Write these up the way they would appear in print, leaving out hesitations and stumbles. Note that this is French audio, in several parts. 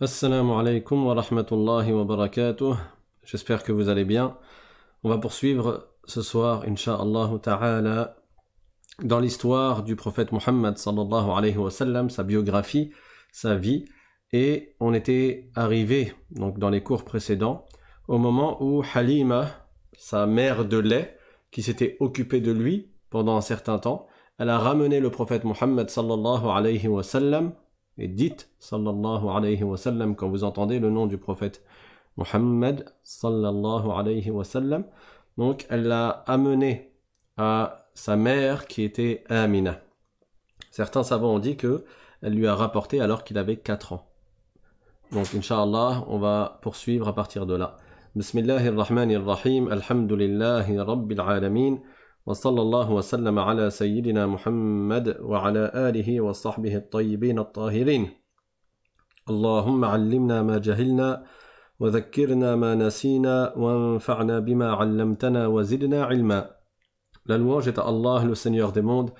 Assalamu alaikum wa rahmatullahi wa barakatuh. J'espère que vous allez bien. On va poursuivre ce soir, insha'Allah ta'ala, dans l'histoire du prophète Muhammad sallallahu alayhi wa sallam, sa biographie, sa vie. Et on était arrivé, donc dans les cours précédents, au moment où Halima, sa mère de lait, qui s'était occupée de lui pendant un certain temps, elle a ramené le prophète Muhammad sallallahu alayhi wa sallam. Et dites sallallahu alayhi wa sallam quand vous entendez le nom du prophète Muhammad sallallahu alayhi wa sallam. Donc elle l'a amené à sa mère qui était Amina. Certains savants ont dit que elle lui a rapporté alors qu'il avait 4 ans. Donc incha'Allah, on va poursuivre à partir de là. Bismillahirrahmanirrahim. Alhamdulillahi rabbil alamin. وصلى الله وسلم على سيدنا محمد وعلى آله وصحبه الطيبين الطاهرين اللهم علمنا ما جهلنا وذكرنا ما نسينا وانفعنا بما علمتنا وزدنا علما. La louange est à Allah, le Seigneur des mondes,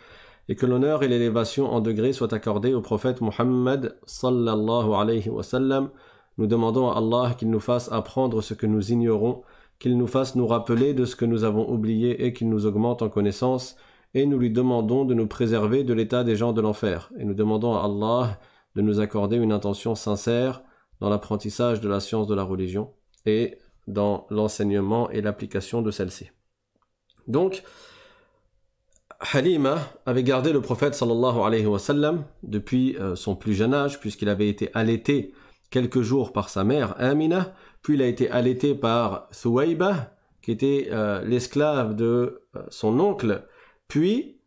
et que l'honneur et l'élévation en degrés soient accordés au prophète Muhammad sallallahu alayhi wa sallam. Nous demandons à Allah qu'il nous fasse apprendre ce que nous ignorons, qu'il nous fasse nous rappeler de ce que nous avons oublié et qu'il nous augmente en connaissance, et nous lui demandons de nous préserver de l'état des gens de l'enfer. Et nous demandons à Allah de nous accorder une intention sincère dans l'apprentissage de la science de la religion et dans l'enseignement et l'application de celle-ci. Donc, Halima avait gardé le prophète sallallahu alayhi wa sallam depuis son plus jeune âge, puisqu'il avait été allaité quelques jours par sa mère Amina, puis il a été allaité par Thuwayba, qui était l'esclave de son oncle, puis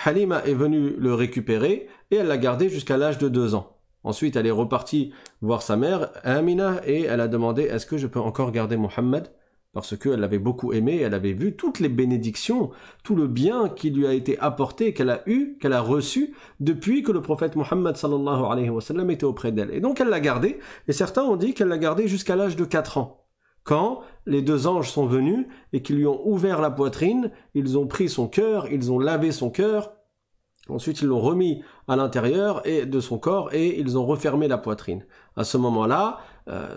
Halima est venue le récupérer et elle l'a gardé jusqu'à l'âge de 2 ans. Ensuite, elle est repartie voir sa mère Amina et elle a demandé « Est-ce que je peux encore garder Muhammad ?» Parce qu'elle l'avait beaucoup aimé, elle avait vu toutes les bénédictions, tout le bien qui lui a été apporté, qu'elle a eu, qu'elle a reçu depuis que le prophète Muhammad sallallahu alayhi wa sallam était auprès d'elle. Et donc elle l'a gardé, et certains ont dit qu'elle l'a gardé jusqu'à l'âge de 4 ans. Quand les 2 anges sont venus et qu'ils lui ont ouvert la poitrine, ils ont pris son cœur, ils ont lavé son cœur, ensuite ils l'ont remis à l'intérieur de son corps et ils ont refermé la poitrine. À ce moment-là,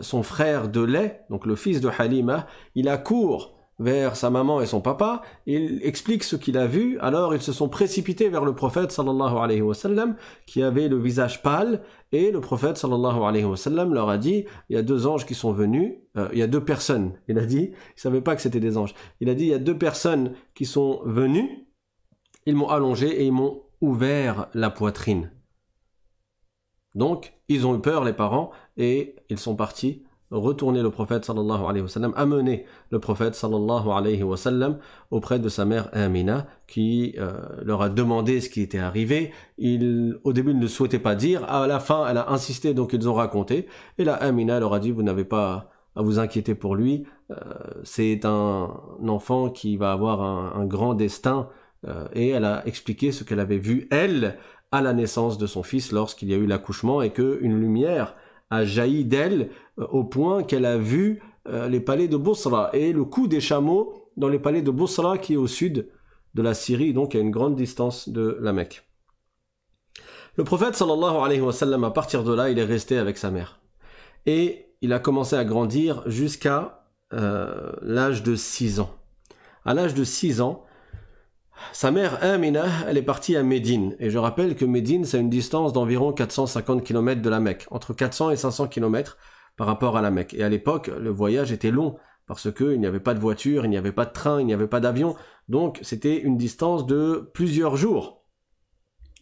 son frère de lait, donc le fils de Halima, il accourt vers sa maman et son papa, il explique ce qu'il a vu, alors ils se sont précipités vers le prophète sallallahu alayhi wa sallam, qui avait le visage pâle, et le prophète sallallahu alayhi wa sallam leur a dit, il y a 2 anges qui sont venus, il y a 2 personnes, il a dit, il savait pas que c'était des anges, il a dit, il y a 2 personnes qui sont venues, ils m'ont allongé et ils m'ont ouvert la poitrine. Donc, ils ont eu peur, les parents, et ils sont partis retourner le prophète sallallahu alayhi wa sallam, amener le prophète sallallahu alayhi wa sallam auprès de sa mère Amina, qui leur a demandé ce qui était arrivé. Au début, ils ne souhaitaient pas dire. À la fin, elle a insisté, donc ils ont raconté. Et là, Amina leur a dit, vous n'avez pas à vous inquiéter pour lui. C'est un enfant qui va avoir un grand destin. Et elle a expliqué ce qu'elle avait vu, elle, à la naissance de son fils lorsqu'il y a eu l'accouchement et qu'une lumière a jailli d'elle au point qu'elle a vu les palais de Bosra et le cou des chameaux dans les palais de Bosra qui est au sud de la Syrie, donc à une grande distance de la Mecque. Le prophète sallallahu alayhi wa sallam, à partir de là, il est resté avec sa mère. Et il a commencé à grandir jusqu'à l'âge de 6 ans. À l'âge de 6 ans, sa mère Amina, elle est partie à Médine. Et je rappelle que Médine, c'est une distance d'environ 450 km de la Mecque. Entre 400 et 500 km par rapport à la Mecque. Et à l'époque, le voyage était long. Parce qu'il n'y avait pas de voiture, il n'y avait pas de train, il n'y avait pas d'avion. Donc, c'était une distance de plusieurs jours.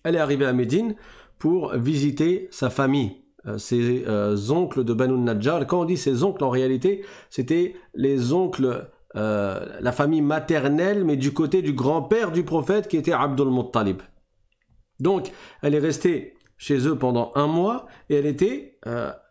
Elle est arrivée à Médine pour visiter sa famille. Ses oncles de Banu Najjar. Quand on dit ses oncles, en réalité, c'était les oncles... la famille maternelle, mais du côté du grand-père du prophète qui était Abdul Muttalib. Donc, elle est restée chez eux pendant 1 mois et elle était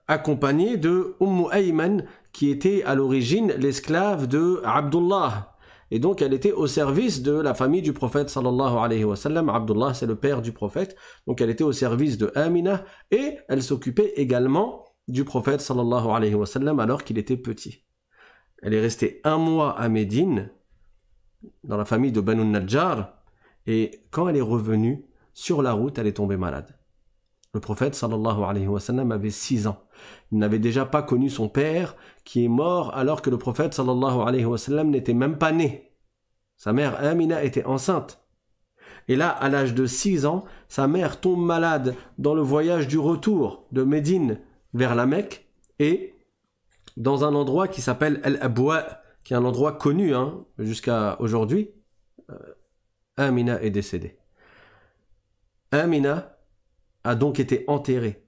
accompagnée de Ayman, qui était à l'origine l'esclave de Abdullah. Et donc, elle était au service de la famille du prophète sallallahu alayhi wa sallam. Abdullah, c'est le père du prophète. Donc, elle était au service de Amina et elle s'occupait également du prophète sallallahu alayhi wa sallam alors qu'il était petit. Elle est restée 1 mois à Médine, dans la famille de Banu Najjar, et quand elle est revenue, sur la route, elle est tombée malade. Le prophète sallallahu alayhi wa sallam avait 6 ans. Il n'avait déjà pas connu son père qui est mort alors que le prophète sallallahu alayhi wa sallam n'était même pas né. Sa mère Amina était enceinte. Et là, à l'âge de 6 ans, sa mère tombe malade dans le voyage du retour de Médine vers la Mecque et dans un endroit qui s'appelle Al-Abwa, qui est un endroit connu jusqu'à aujourd'hui, Amina est décédée. Amina a donc été enterrée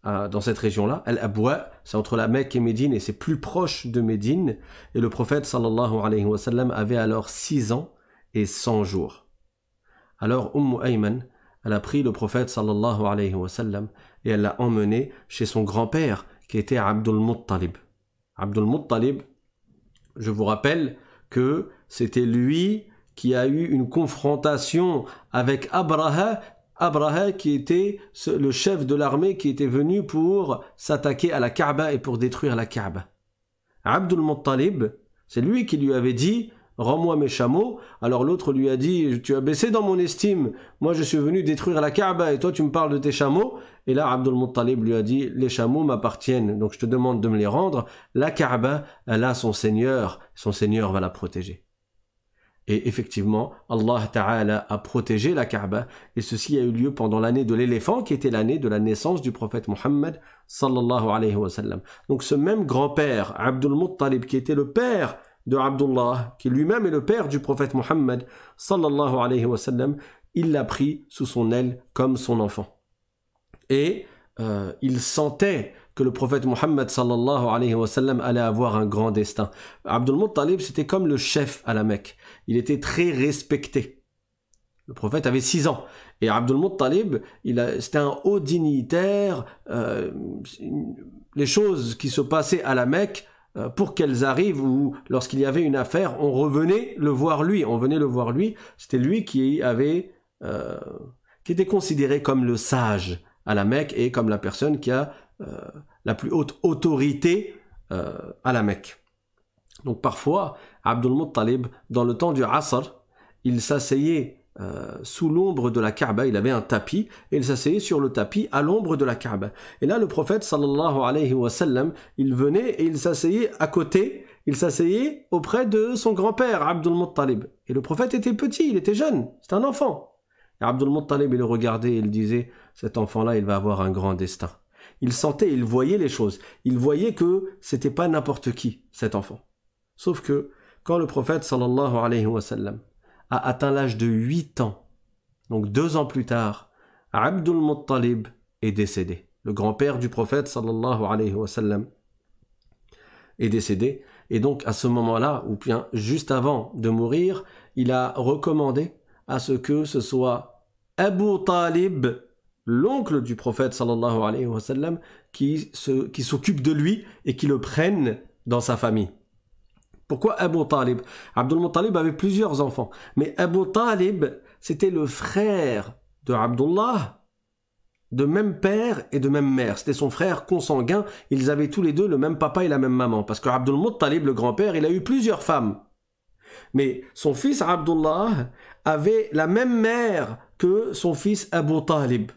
dans cette région-là. Al-Abwa, c'est entre la Mecque et Médine et c'est plus proche de Médine. Et le prophète sallallahu alayhi wa sallam avait alors 6 ans et 100 jours. Alors Ayman, elle a pris le prophète sallallahu alayhi wa sallam et elle l'a emmené chez son grand-père qui était Abdul Muttalib. Abdul Muttalib, je vous rappelle que c'était lui qui a eu une confrontation avec Abraha qui était le chef de l'armée qui était venu pour s'attaquer à la Kaaba et pour détruire la Kaaba. Abdul Muttalib, c'est lui qui lui avait dit « Rends-moi mes chameaux ». Alors l'autre lui a dit « Tu as baissé dans mon estime, moi je suis venu détruire la Kaaba et toi tu me parles de tes chameaux ». Et là Abdul Muttalib lui a dit « Les chameaux m'appartiennent, donc je te demande de me les rendre. La Kaaba, elle a son Seigneur va la protéger ». Et effectivement, Allah Ta'ala a protégé la Kaaba et ceci a eu lieu pendant l'année de l'éléphant qui était l'année de la naissance du prophète Muhammad sallallahu alayhi wa sallam. Donc ce même grand-père, Abdul Muttalib, qui était le père de Abdullah, qui lui-même est le père du prophète Muhammad sallallahu alayhi wa sallam, il l'a pris sous son aile comme son enfant. Et il sentait que le prophète Muhammad sallallahu alayhi wa sallam allait avoir un grand destin. Abdul Muttalib, c'était comme le chef à la Mecque. Il était très respecté. Le prophète avait 6 ans. Et Abdul Muttalib, c'était un haut dignitaire. Les choses qui se passaient à la Mecque, pour qu'elles arrivent ou lorsqu'il y avait une affaire, on revenait le voir lui. C'était lui qui était considéré comme le sage à la Mecque et comme la personne qui a la plus haute autorité à la Mecque. Donc parfois, Abdul Muttalib, dans le temps du Asr, il s'asseyait sous l'ombre de la Kaaba, il avait un tapis, et il s'asseyait sur le tapis à l'ombre de la Kaaba. Et là, le prophète sallallahu alayhi wa sallam, il venait et il s'asseyait à côté, il s'asseyait auprès de son grand-père, Abdul Muttalib. Et le prophète était petit, il était jeune, c'était un enfant. Et Abdul Muttalib, il le regardait et il disait, cet enfant-là, il va avoir un grand destin. Il sentait, il voyait les choses. Il voyait que c'était pas n'importe qui, cet enfant. Sauf que, quand le prophète sallallahu alayhi wa sallam a atteint l'âge de 8 ans, donc 2 ans plus tard, Abdul Muttalib est décédé. Le grand-père du prophète sallallahu alayhi wa sallam est décédé. Et donc, à ce moment-là, ou bien juste avant de mourir, il a recommandé à ce que ce soit Abu Talib, l'oncle du prophète sallallahu alayhi wa sallam, qui s'occupe de lui et qui le prenne dans sa famille. Pourquoi Abu Talib? Abdul Muttalib avait plusieurs enfants, mais Abu Talib, c'était le frère de Abdullah, de même père et de même mère. C'était son frère consanguin, ils avaient tous les deux le même papa et la même maman, parce que Abdul Muttalib, le grand-père, il a eu plusieurs femmes. Mais son fils Abdullah avait la même mère que son fils Abu Talib.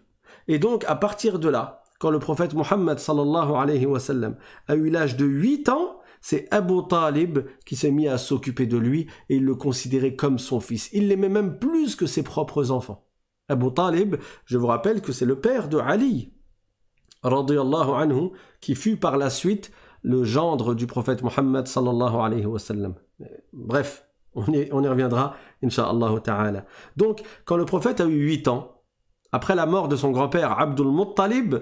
Et donc, à partir de là, quand le prophète Muhammad sallallahu alayhi wa sallam a eu l'âge de 8 ans, c'est Abu Talib qui s'est mis à s'occuper de lui et il le considérait comme son fils. Il l'aimait même plus que ses propres enfants. Abu Talib, je vous rappelle que c'est le père de Ali, radiyallahu anhu, qui fut par la suite le gendre du prophète Muhammad sallallahu alayhi wa sallam. Bref, on y reviendra, incha'Allah ta'ala. Donc, quand le prophète a eu 8 ans, après la mort de son grand-père Abdul Muttalib,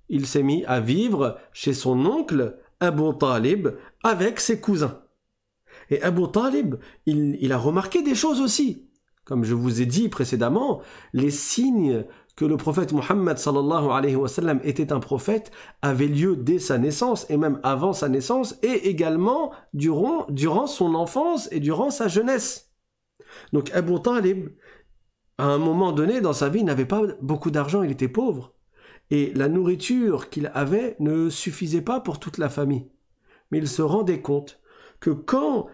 il s'est mis à vivre chez son oncle Abu Talib avec ses cousins. Et Abu Talib, il a remarqué des choses aussi. Comme je vous ai dit précédemment, les signes que le prophète Muhammad sallallahu alayhi wa sallam était un prophète avaient lieu dès sa naissance et même avant sa naissance et également durant son enfance et durant sa jeunesse. Donc Abu Talib, à un moment donné dans sa vie, n'avait pas beaucoup d'argent, il était pauvre. Et la nourriture qu'il avait ne suffisait pas pour toute la famille. Mais il se rendait compte que quand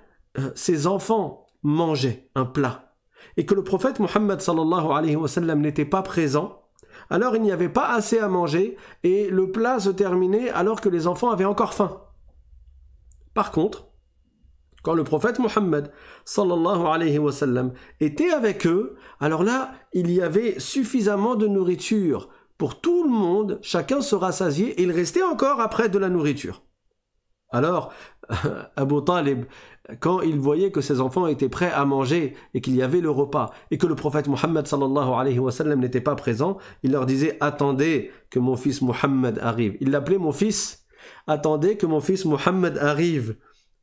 ses enfants mangeaient un plat et que le prophète Muhammad sallallahu alayhi wa sallam n'était pas présent, Alors il n'y avait pas assez à manger et le plat se terminait alors que les enfants avaient encore faim. Par contre, quand le prophète Mohammed sallallahu alayhi wa sallam était avec eux, alors là, il y avait suffisamment de nourriture pour tout le monde, chacun se rassasiait et il restait encore après de la nourriture. Alors, Abu Talib, quand il voyait que ses enfants étaient prêts à manger et qu'il y avait le repas et que le prophète Mohammed sallallahu alayhi wa sallam n'était pas présent, il leur disait « Attendez que mon fils Mohammed arrive ». Il l'appelait mon fils « Attendez que mon fils Mohammed arrive ».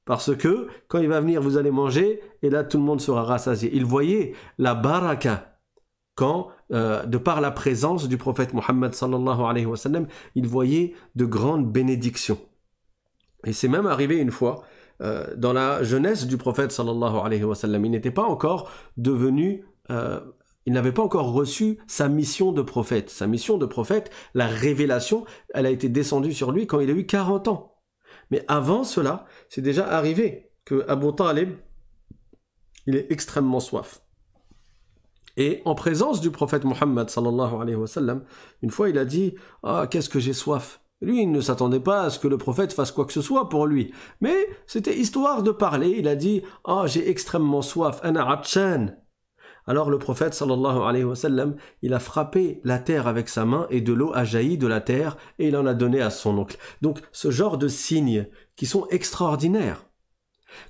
Parce que quand il va venir, vous allez manger et là tout le monde sera rassasié. Il voyait la baraka quand, de par la présence du prophète Mohammed sallallahu alayhi wa sallam, il voyait de grandes bénédictions. Et c'est même arrivé une fois, dans la jeunesse du prophète sallallahu alayhi wa sallam, il n'était pas encore devenu, il n'avait pas encore reçu sa mission de prophète. Sa mission de prophète, la révélation, elle a été descendue sur lui quand il a eu 40 ans. Mais avant cela, c'est déjà arrivé que Abu Talib, il est extrêmement soif. Et en présence du prophète Mohammed sallallahu alayhi wa sallam, une fois il a dit « Ah, qu'est-ce que j'ai soif ?» Lui, il ne s'attendait pas à ce que le prophète fasse quoi que ce soit pour lui. Mais c'était histoire de parler. Il a dit « Ah, j'ai extrêmement soif. Ana atshan » Alors le prophète sallallahu alayhi wa sallam, il a frappé la terre avec sa main et de l'eau a jailli de la terre et il en a donné à son oncle. Donc ce genre de signes qui sont extraordinaires,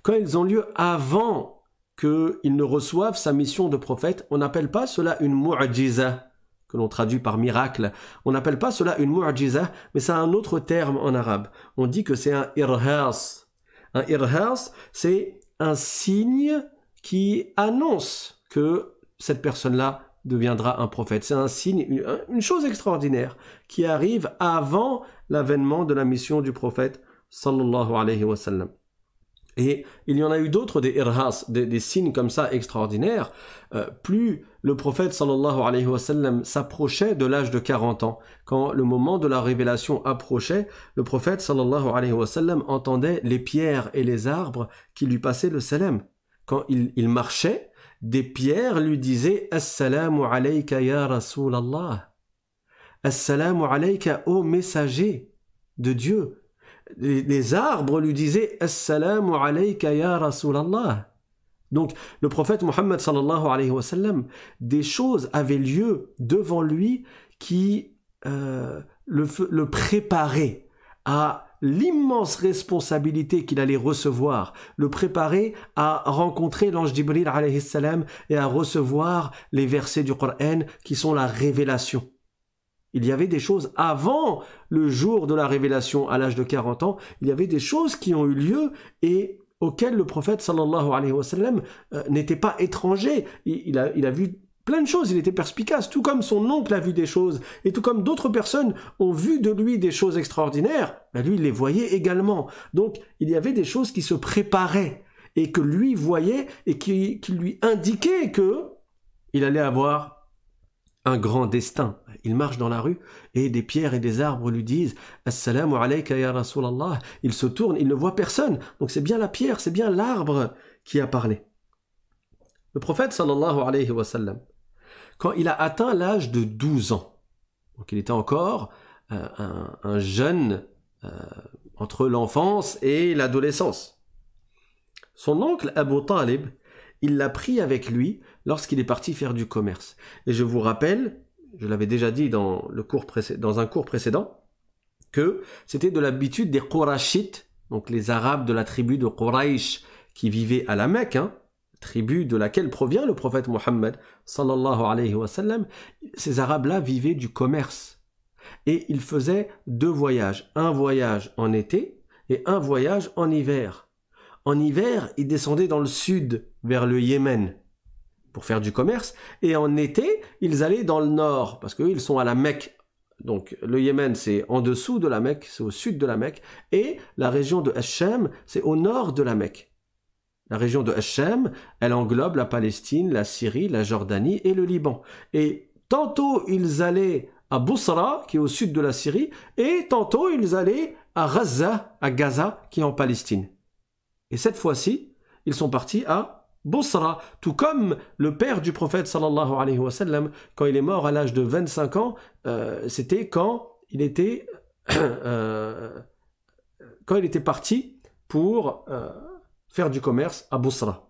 quand ils ont lieu avant qu'il ne reçoive sa mission de prophète, on n'appelle pas cela une mu'jiza, que l'on traduit par miracle. On n'appelle pas cela une mu'jiza, mais c'est un autre terme en arabe. On dit que c'est un irhas. Un irhas, c'est un signe qui annonce que cette personne-là deviendra un prophète. C'est un signe, une chose extraordinaire qui arrive avant l'avènement de la mission du prophète sallallahu alayhi wa sallam. Et il y en a eu d'autres, des irhas, des signes comme ça extraordinaires. Plus le prophète sallallahu alayhi wa sallam s'approchait de l'âge de 40 ans, quand le moment de la révélation approchait, le prophète sallallahu alayhi wa sallam entendait les pierres et les arbres qui lui passaient le salam. Quand il marchait, des pierres lui disaient « Assalamu alayka ya Rasulallah » « Assalamu alayka, ô messager de Dieu » Les arbres lui disaient « Assalamu alayka ya Rasulallah » Donc le prophète Mohammed sallallahu alayhi wa sallam, des choses avaient lieu devant lui qui le préparaient à l'immense responsabilité qu'il allait recevoir, le préparer à rencontrer l'ange Jibril alayhi salam et à recevoir les versets du Coran qui sont la révélation. Il y avait des choses avant le jour de la révélation à l'âge de 40 ans, il y avait des choses qui ont eu lieu et auxquelles le prophète sallallahu alayhi wa sallam n'était pas étranger. Il a vu plein de choses, il était perspicace, tout comme son oncle a vu des choses, et tout comme d'autres personnes ont vu de lui des choses extraordinaires, ben lui il les voyait également. Donc il y avait des choses qui se préparaient, et que lui voyait, et qui lui indiquaient que il allait avoir un grand destin. Il marche dans la rue, et des pierres et des arbres lui disent « Assalamu alayka ya Rasulallah » Il se tourne, il ne voit personne, donc c'est bien la pierre, c'est bien l'arbre qui a parlé. Le prophète sallallahu alayhi wa sallam, quand il a atteint l'âge de 12 ans, donc il était encore un jeune entre l'enfance et l'adolescence, son oncle Abu Talib, il l'a pris avec lui lorsqu'il est parti faire du commerce. Et je vous rappelle, je l'avais déjà dit dans un cours précédent, que c'était de l'habitude des Qurashites, donc les Arabes de la tribu de Quraysh qui vivaient à la Mecque, tribu de laquelle provient le prophète Mohammed sallallahu alayhi wa sallam. Ces Arabes-là vivaient du commerce. Et ils faisaient 2 voyages. Un voyage en été et un voyage en hiver. En hiver, ils descendaient dans le sud, vers le Yémen, pour faire du commerce. Et en été, ils allaient dans le nord, parce qu'eux, ils sont à la Mecque. Donc, le Yémen, c'est en dessous de la Mecque, c'est au sud de la Mecque. Et la région de Hacham, c'est au nord de la Mecque. La région de Hacham, elle englobe la Palestine, la Syrie, la Jordanie et le Liban. Et tantôt, ils allaient à Bousra, qui est au sud de la Syrie, et tantôt, ils allaient à Gaza, qui est en Palestine. Et cette fois-ci, ils sont partis à Busra, tout comme le père du prophète sallallahu alayhi wa sallam, quand il est mort à l'âge de 25 ans, c'était quand il était parti pour faire du commerce à Busra.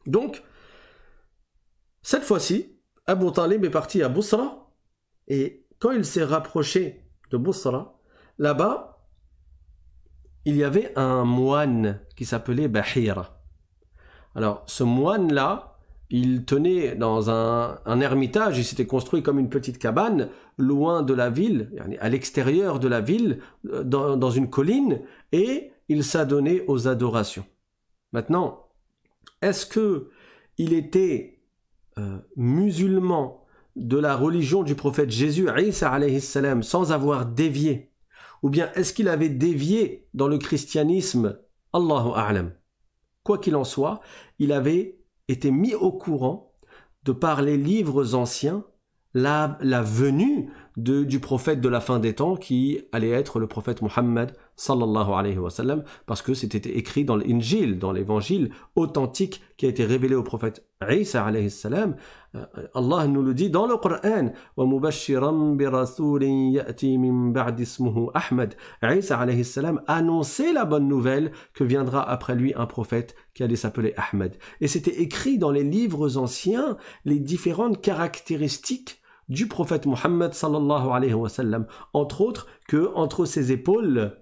Donc, cette fois-ci, Abu Talib est parti à Busra, et quand il s'est rapproché de Busra, là-bas, il y avait un moine qui s'appelait Bahira. Alors, ce moine-là, il tenait dans un ermitage, il s'était construit comme une petite cabane, loin de la ville, à l'extérieur de la ville, dans une colline, et il s'adonnait aux adorations. Maintenant, est-ce qu'il était musulman de la religion du prophète Jésus, Isa alayhi salam, sans avoir dévié? Ou bien est-ce qu'il avait dévié dans le christianisme? Allahu a'lam. Quoi qu'il en soit, il avait été mis au courant de par les livres anciens la venue du prophète de la fin des temps qui allait être le prophète Muhammad sallallahu alayhi wa sallam, parce que c'était écrit dans l'Injil, dans l'évangile authentique qui a été révélé au prophète Isa alayhi salam. Allah nous le dit dans le Coran, wa mubashiran bi rasulin ya'ti min ba'di ismuhu Ahmad. Isa alayhi salam annonçait la bonne nouvelle que viendra après lui un prophète qui allait s'appeler Ahmed. Et c'était écrit dans les livres anciens les différentes caractéristiques du prophète Muhammad sallallahu alayhi wa sallam, entre autres que entre ses épaules,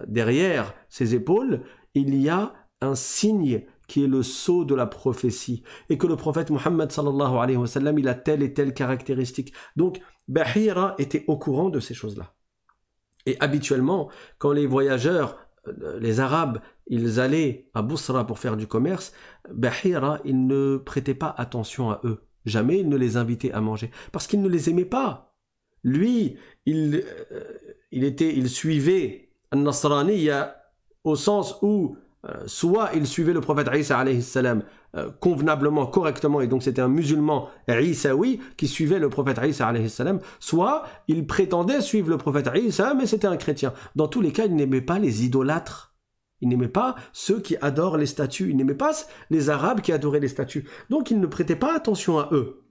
derrière ses épaules, il y a un signe qui est le sceau de la prophétie, et que le prophète Muhammad sallallahu alayhi wa sallam, il a telle et telle caractéristique. Donc Bahira était au courant de ces choses-là. Et habituellement, quand les voyageurs, les Arabes, ils allaient à Busra pour faire du commerce, Bahira, il ne prêtait pas attention à eux. Jamais il ne les invitait à manger, parce qu'il ne les aimait pas. Lui, il suivait An-Nasraniya au sens où soit il suivait le prophète Isa alayhi salam convenablement, correctement, et donc c'était un musulman Isaoui qui suivait le prophète Isa alayhi salam, soit il prétendait suivre le prophète Isa, mais c'était un chrétien. Dans tous les cas, il n'aimait pas les idolâtres. Il n'aimait pas ceux qui adorent les statues. Il n'aimait pas les Arabes qui adoraient les statues. Donc il ne prêtait pas attention à eux.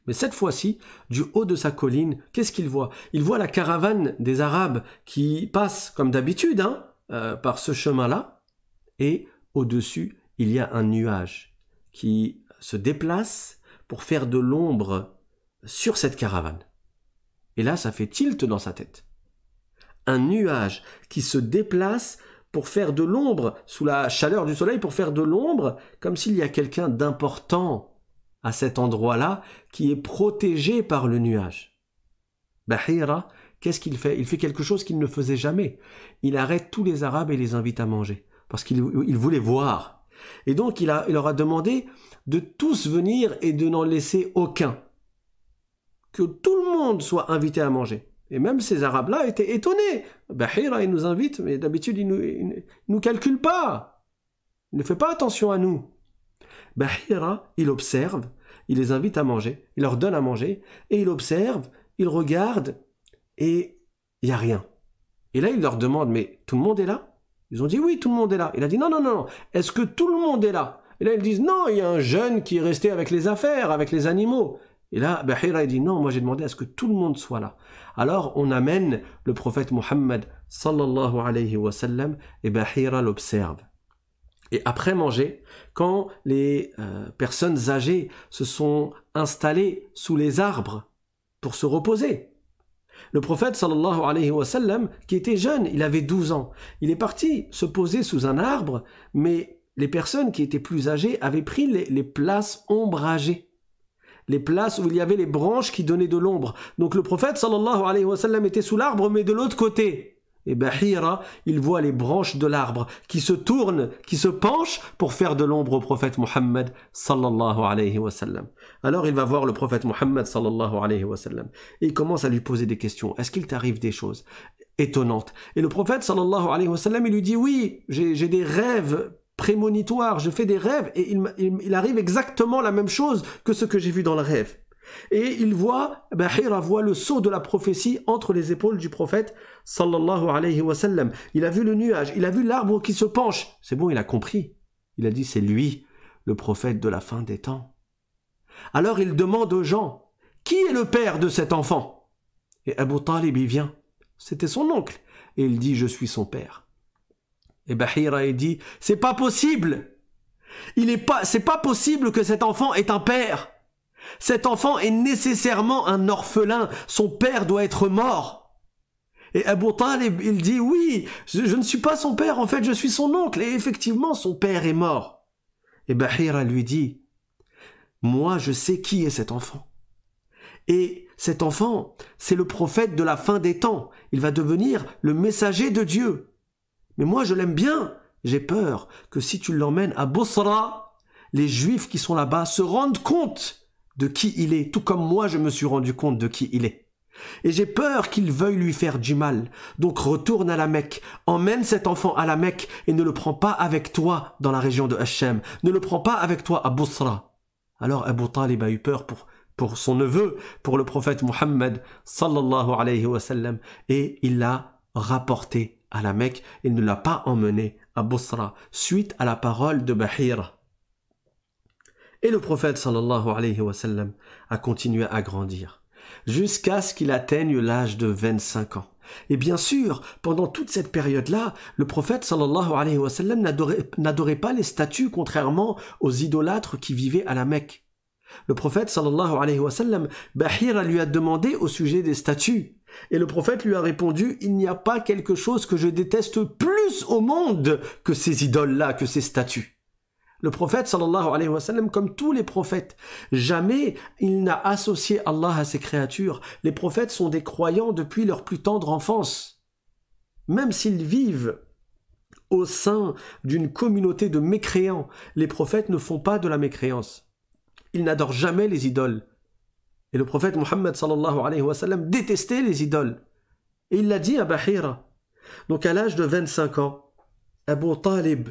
Mais cette fois-ci, du haut de sa colline, qu'est-ce qu'il voit? Il voit la caravane des Arabes qui passe comme d'habitude par ce chemin-là. Et au-dessus, il y a un nuage qui se déplace pour faire de l'ombre sur cette caravane. Et là, ça fait tilt dans sa tête. Un nuage qui se déplace pour faire de l'ombre, sous la chaleur du soleil, pour faire de l'ombre, comme s'il y a quelqu'un d'important à cet endroit-là, qui est protégé par le nuage. Bahira, qu'est-ce qu'il fait? Il fait quelque chose qu'il ne faisait jamais. Il arrête tous les Arabes et les invite à manger, parce qu'il voulait voir. Et donc, il leur a demandé de tous venir et de n'en laisser aucun. Que tout le monde soit invité à manger. Et même ces Arabes-là étaient étonnés. Bahira, il nous invite, mais d'habitude, il ne nous calcule pas. Il ne fait pas attention à nous. Bahira, il observe, il les invite à manger, il leur donne à manger, et il observe, il regarde, et il n'y a rien. Et là, il leur demande, mais tout le monde est là? Ils ont dit, oui, tout le monde est là. Il a dit, non, est-ce que tout le monde est là? Et là, ils disent, non, il y a un jeune qui est resté avec les affaires, avec les animaux. Et là, Bahira, il dit, non, moi j'ai demandé à ce que tout le monde soit là. Alors, on amène le prophète Muhammad sallallahu alayhi wa sallam, et Bahira l'observe. Et après manger, quand les personnes âgées se sont installées sous les arbres pour se reposer, le prophète sallallahu alayhi wa sallam, qui était jeune, il avait 12 ans, il est parti se poser sous un arbre, mais les personnes qui étaient plus âgées avaient pris les places ombragées, les places où il y avait les branches qui donnaient de l'ombre. Donc le prophète sallallahu alayhi wa sallam était sous l'arbre, mais de l'autre côté. Et Bahira, il voit les branches de l'arbre qui se tournent, qui se penchent pour faire de l'ombre au prophète Muhammad sallallahu alayhi wa sallam. Alors il va voir le prophète Muhammad sallallahu alayhi wa sallam et il commence à lui poser des questions. Est-ce qu'il t'arrive des choses étonnantes? Et le prophète sallallahu alayhi wa sallam, il lui dit, oui, j'ai des rêves prémonitoires, je fais des rêves, et il arrive exactement la même chose que ce que j'ai vu dans le rêve. Et il voit, Bahira voit le sceau de la prophétie entre les épaules du prophète sallallahu alayhi wa sallam. Il a vu le nuage, il a vu l'arbre qui se penche. C'est bon, il a compris. Il a dit, c'est lui, le prophète de la fin des temps. Alors il demande aux gens, qui est le père de cet enfant? Et Abu Talib y vient, c'était son oncle, et il dit, je suis son père. Et Bahira il dit, c'est pas possible, c'est pas possible que cet enfant ait un père. Cet enfant est nécessairement un orphelin, son père doit être mort. Et Abu Talib, il dit, oui, je ne suis pas son père, en fait je suis son oncle, et effectivement son père est mort. Et Bahira lui dit, moi je sais qui est cet enfant. Et cet enfant, c'est le prophète de la fin des temps. Il va devenir le messager de Dieu. Mais moi, je l'aime bien. J'ai peur que si tu l'emmènes à Bosra, les Juifs qui sont là-bas se rendent compte de qui il est, tout comme moi, je me suis rendu compte de qui il est. Et j'ai peur qu'ils veuillent lui faire du mal. Donc retourne à la Mecque, emmène cet enfant à la Mecque et ne le prends pas avec toi dans la région de Hachem. Ne le prends pas avec toi à Bosra. Alors Abu Talib a eu peur pour son neveu, pour le prophète Muhammad sallallahu alayhi wa sallam, et il l'a rapporté à la Mecque, il ne l'a pas emmené à Bosra, suite à la parole de Bahira. Et le prophète sallallahu alayhi wa sallam a continué à grandir, jusqu'à ce qu'il atteigne l'âge de 25 ans. Et bien sûr, pendant toute cette période-là, le prophète sallallahu alayhi wa sallam n'adorait pas les statues, contrairement aux idolâtres qui vivaient à la Mecque. Le prophète sallallahu alayhi wa sallam, Bahira lui a demandé au sujet des statues. Et le prophète lui a répondu, il n'y a pas quelque chose que je déteste plus au monde que ces idoles-là, que ces statues. Le prophète sallallahu alayhi wa sallam, comme tous les prophètes, jamais il n'a associé Allah à ses créatures. Les prophètes sont des croyants depuis leur plus tendre enfance. Même s'ils vivent au sein d'une communauté de mécréants, les prophètes ne font pas de la mécréance. Ils n'adorent jamais les idoles. Et le prophète Muhammad sallallahu alayhi wa sallam détestait les idoles. Et il l'a dit à Bahira. Donc à l'âge de 25 ans, Abu Talib,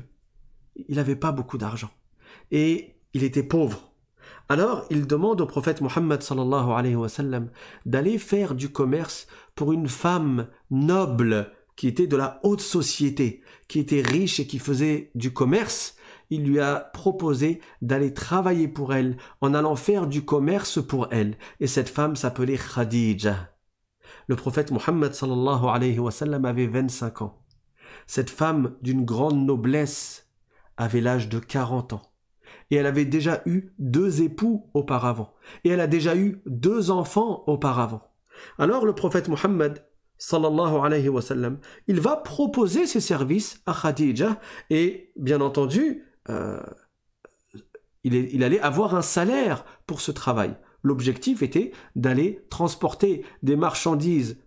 il n'avait pas beaucoup d'argent. Et il était pauvre. Alors il demande au prophète Muhammad sallallahu alayhi wa sallam d'aller faire du commerce pour une femme noble qui était de la haute société, qui était riche et qui faisait du commerce. Il lui a proposé d'aller travailler pour elle en allant faire du commerce pour elle. Et cette femme s'appelait Khadija. Le prophète Muhammad sallallahu alayhi wa sallam avait 25 ans. Cette femme d'une grande noblesse avait l'âge de 40 ans. Et elle avait déjà eu 2 époux auparavant. Et elle a déjà eu 2 enfants auparavant. Alors le prophète Muhammad sallallahu alayhi wa sallam, il va proposer ses services à Khadija et bien entendu, il allait avoir un salaire pour ce travail. L'objectif était d'aller transporter des marchandises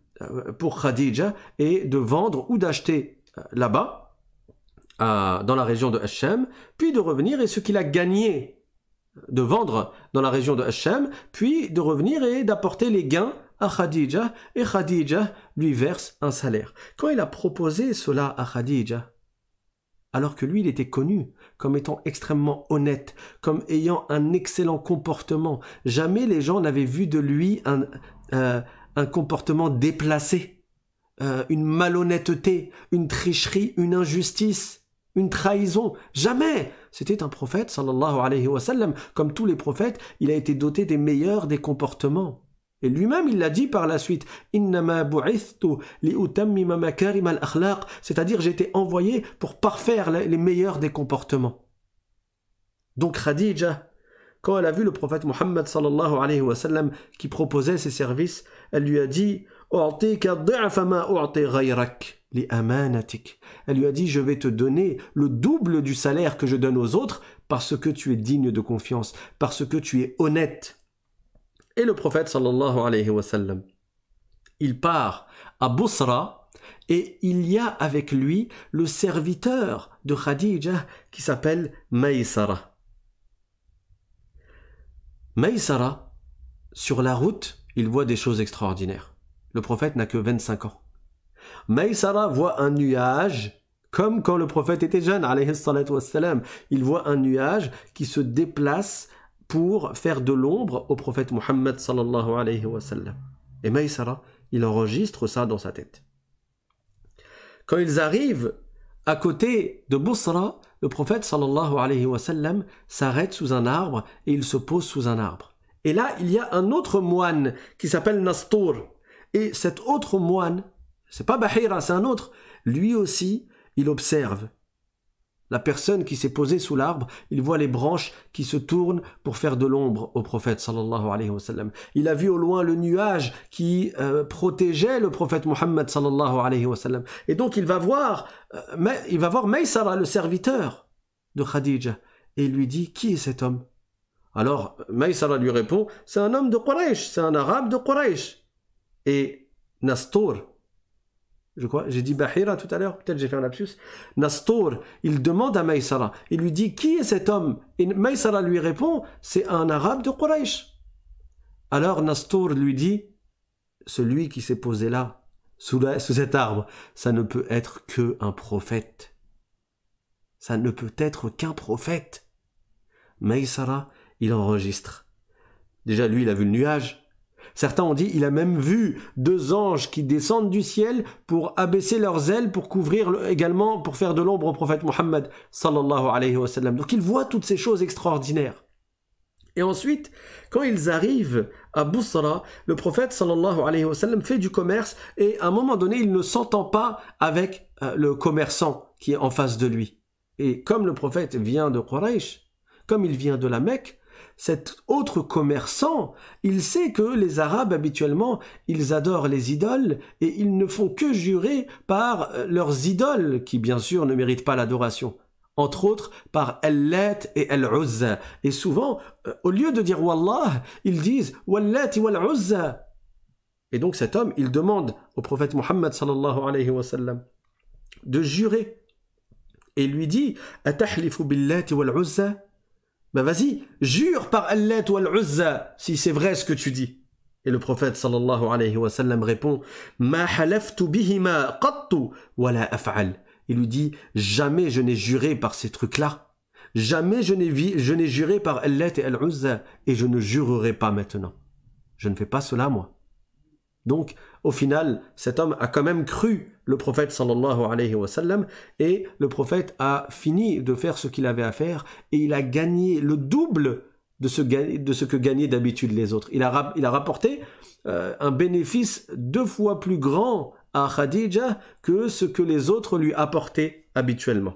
pour Khadija et de vendre ou d'acheter là-bas, dans la région de Hachem, puis de revenir et ce qu'il a gagné de vendre dans la région de Hachem, puis de revenir et d'apporter les gains à Khadija, et Khadija lui verse un salaire. Quand il a proposé cela à Khadija, alors que lui, il était connu comme étant extrêmement honnête, comme ayant un excellent comportement. Jamais les gens n'avaient vu de lui un comportement déplacé, une malhonnêteté, une tricherie, une injustice, une trahison. Jamais. C'était un prophète, sallallahu alayhi wa sallam. Comme tous les prophètes, il a été doté des meilleurs des comportements. Et lui-même, il l'a dit par la suite, Innama bu'ithtu li'utammima makarim al-akhlaq, c'est-à-dire j'ai été envoyé pour parfaire les meilleurs des comportements. Donc Khadija, quand elle a vu le prophète Muhammad sallallahu alayhi wa sallam qui proposait ses services, elle lui a dit U'tika dhi'fa ma u'ti ghayrak li amanatik. Elle lui a dit je vais te donner le double du salaire que je donne aux autres parce que tu es digne de confiance, parce que tu es honnête. Et le prophète sallallahu alayhi wa sallam, il part à Bosra et il y a avec lui le serviteur de Khadija qui s'appelle Maïsara. Maïsara, sur la route, il voit des choses extraordinaires. Le prophète n'a que 25 ans. Maïsara voit un nuage, comme quand le prophète était jeune, alayhi salatu wassalam. Il voit un nuage qui se déplace pour faire de l'ombre au prophète Muhammad sallallahu alayhi wa sallam. Et Maïsara, il enregistre ça dans sa tête. Quand ils arrivent à côté de Busra, le prophète sallallahu alayhi wa sallam s'arrête sous un arbre et il se pose sous un arbre. Et là, il y a un autre moine qui s'appelle Nastur. Et cet autre moine, c'est pas Bahira, c'est un autre, lui aussi, il observe la personne qui s'est posée sous l'arbre, il voit les branches qui se tournent pour faire de l'ombre au prophète sallallahu alayhi wa sallam. Il a vu au loin le nuage qui protégeait le prophète Muhammad sallallahu alayhi wa sallam. Et donc il va voir Maysara, le serviteur de Khadija, et il lui dit « Qui est cet homme ?» Alors Maysara lui répond « C'est un homme de Quraysh, c'est un arabe de Quraysh. » Et Nastur, je crois, j'ai dit Bahira tout à l'heure, peut-être j'ai fait un lapsus. Nastur, il demande à Maysara, il lui dit qui est cet homme? Et Maysara lui répond, c'est un arabe de Quraysh. Alors Nastur lui dit, celui qui s'est posé là, sous cet arbre, ça ne peut être qu'un prophète. Ça ne peut être qu'un prophète. Maysara, il enregistre. Déjà, lui, il a vu le nuage. Certains ont dit il a même vu 2 anges qui descendent du ciel pour abaisser leurs ailes pour couvrir également, pour faire de l'ombre au prophète Muhammad sallallahu alayhi wa sallam. Donc il voit toutes ces choses extraordinaires. Et ensuite, quand ils arrivent à Busra, le prophète sallallahu alayhi wa sallam fait du commerce et à un moment donné, il ne s'entend pas avec le commerçant qui est en face de lui. Et comme le prophète vient de Quraysh, comme il vient de la Mecque, cet autre commerçant, il sait que les Arabes habituellement, ils adorent les idoles et ils ne font que jurer par leurs idoles qui bien sûr ne méritent pas l'adoration. Entre autres par Al-Lat et Al-Uzza. Et souvent, au lieu de dire Wallah, ils disent Wal-Lat wal-Uzza. Et donc cet homme, il demande au prophète Muhammad sallallahu alayhi wa sallam de jurer. Et il lui dit Atahlifu bil-Lat wal-Uzza. Ben vas-y, jure par Al-Lat ou Al-Uzza, si c'est vrai ce que tu dis. Et le prophète sallallahu alayhi wa sallam répond Ma halaftu bihima qattu wa la af'al. Il lui dit jamais je n'ai juré par ces trucs-là. Jamais je n'ai juré par Al-Lat et Al-Uzza et je ne jurerai pas maintenant. Je ne fais pas cela moi. Donc, au final, cet homme a quand même cru le prophète sallallahu alayhi wa sallam et le prophète a fini de faire ce qu'il avait à faire et il a gagné le double de ce que gagnaient d'habitude les autres. Il a rapporté un bénéfice 2 fois plus grand à Khadija que ce que les autres lui apportaient habituellement.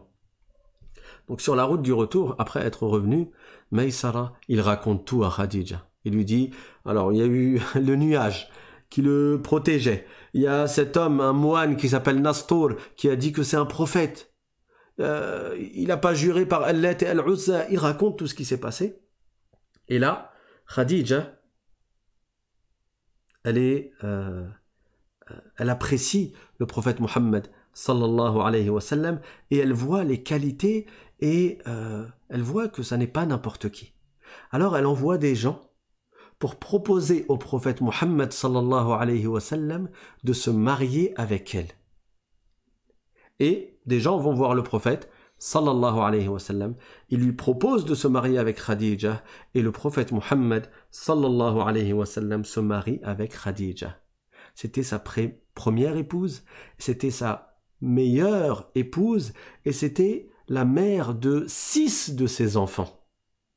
Donc sur la route du retour, après être revenu, Maysara, il raconte tout à Khadija. Il lui dit, alors il y a eu le nuage qui le protégeait. Il y a cet homme, un moine qui s'appelle Nastur, qui a dit que c'est un prophète. Il n'a pas juré par Al-Lat et Al-Uzza. Il raconte tout ce qui s'est passé. Et là, Khadija, elle apprécie le prophète Muhammad sallallahu alayhi wa sallam et elle voit les qualités et elle voit que ça n'est pas n'importe qui. Alors elle envoie des gens pour proposer au prophète Muhammad sallallahu alayhi wa sallam de se marier avec elle. Et des gens vont voir le prophète sallallahu alayhi wa sallam, il lui propose de se marier avec Khadija et le prophète Muhammad sallallahu alayhi wa sallam se marie avec Khadija. C'était sa première épouse, c'était sa meilleure épouse et c'était la mère de 6 de ses enfants.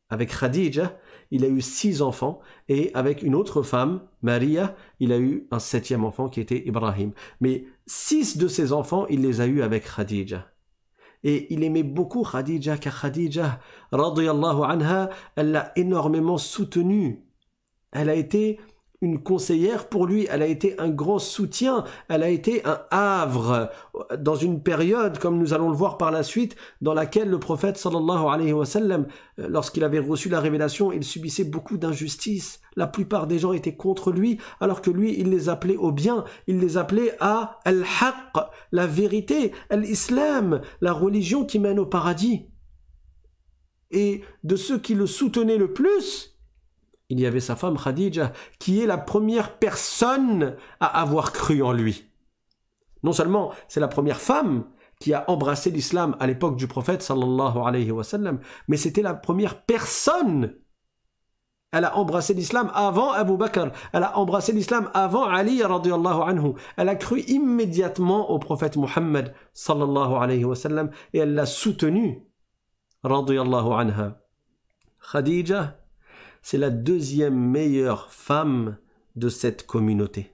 Avec Khadija, il a eu 6 enfants et avec une autre femme, Maria, il a eu un 7e enfant qui était Ibrahim. Mais 6 de ses enfants, il les a eus avec Khadija. Et il aimait beaucoup Khadija car Khadija, radiyallahu anha, elle l'a énormément soutenue. Elle a été une conseillère pour lui, elle a été un grand soutien, elle a été un havre dans une période, comme nous allons le voir par la suite, dans laquelle le prophète sallallahu alayhi wa sallam, lorsqu'il avait reçu la révélation, il subissait beaucoup d'injustices. La plupart des gens étaient contre lui, alors que lui, il les appelait au bien, il les appelait à al-haqq, la vérité, al-islam, la religion qui mène au paradis. Et de ceux qui le soutenaient le plus, il y avait sa femme Khadija, qui est la première personne à avoir cru en lui. Non seulement c'est la première femme qui a embrassé l'islam à l'époque du prophète sallallahu alayhi wa sallam, mais c'était la première personne Elle a embrassé l'islam avant Abu Bakr. Elle a embrassé l'islam avant Ali radiyallahu anhu. Elle a cru immédiatement au prophète Muhammad sallallahu alayhi wa sallam et elle l'a soutenu radiyallahu anha. Khadija, c'est la deuxième meilleure femme de cette communauté.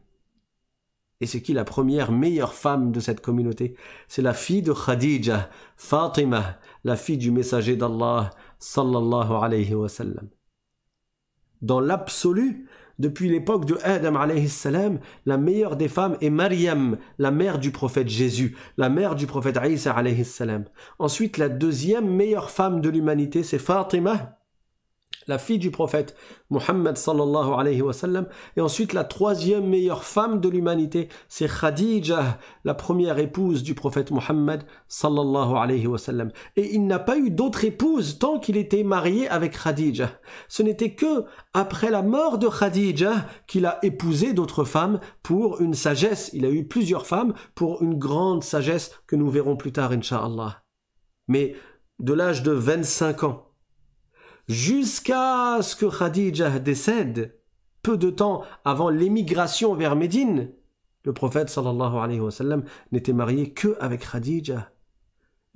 Et c'est qui la première meilleure femme de cette communauté? C'est la fille de Khadija, Fatima, la fille du messager d'Allah sallallahu alayhi wa sallam. Dans l'absolu, depuis l'époque de Adam alayhi salam, la meilleure des femmes est Maryam, la mère du prophète Jésus, la mère du prophète Isa alayhi salam. Ensuite, la deuxième meilleure femme de l'humanité, c'est Fatima, la fille du prophète Muhammad sallallahu alayhi wa sallam. Et ensuite, la troisième meilleure femme de l'humanité, c'est Khadija, la première épouse du prophète Muhammad sallallahu alayhi wa sallam. Et il n'a pas eu d'autre épouse tant qu'il était marié avec Khadija. Ce n'était que après la mort de Khadija qu'il a épousé d'autres femmes pour une sagesse. Il a eu plusieurs femmes pour une grande sagesse que nous verrons plus tard, incha'Allah. Mais de l'âge de 25 ans, jusqu'à ce que Khadija décède, peu de temps avant l'émigration vers Médine, le prophète sallallahu alayhi wa sallam n'était marié que avec Khadija.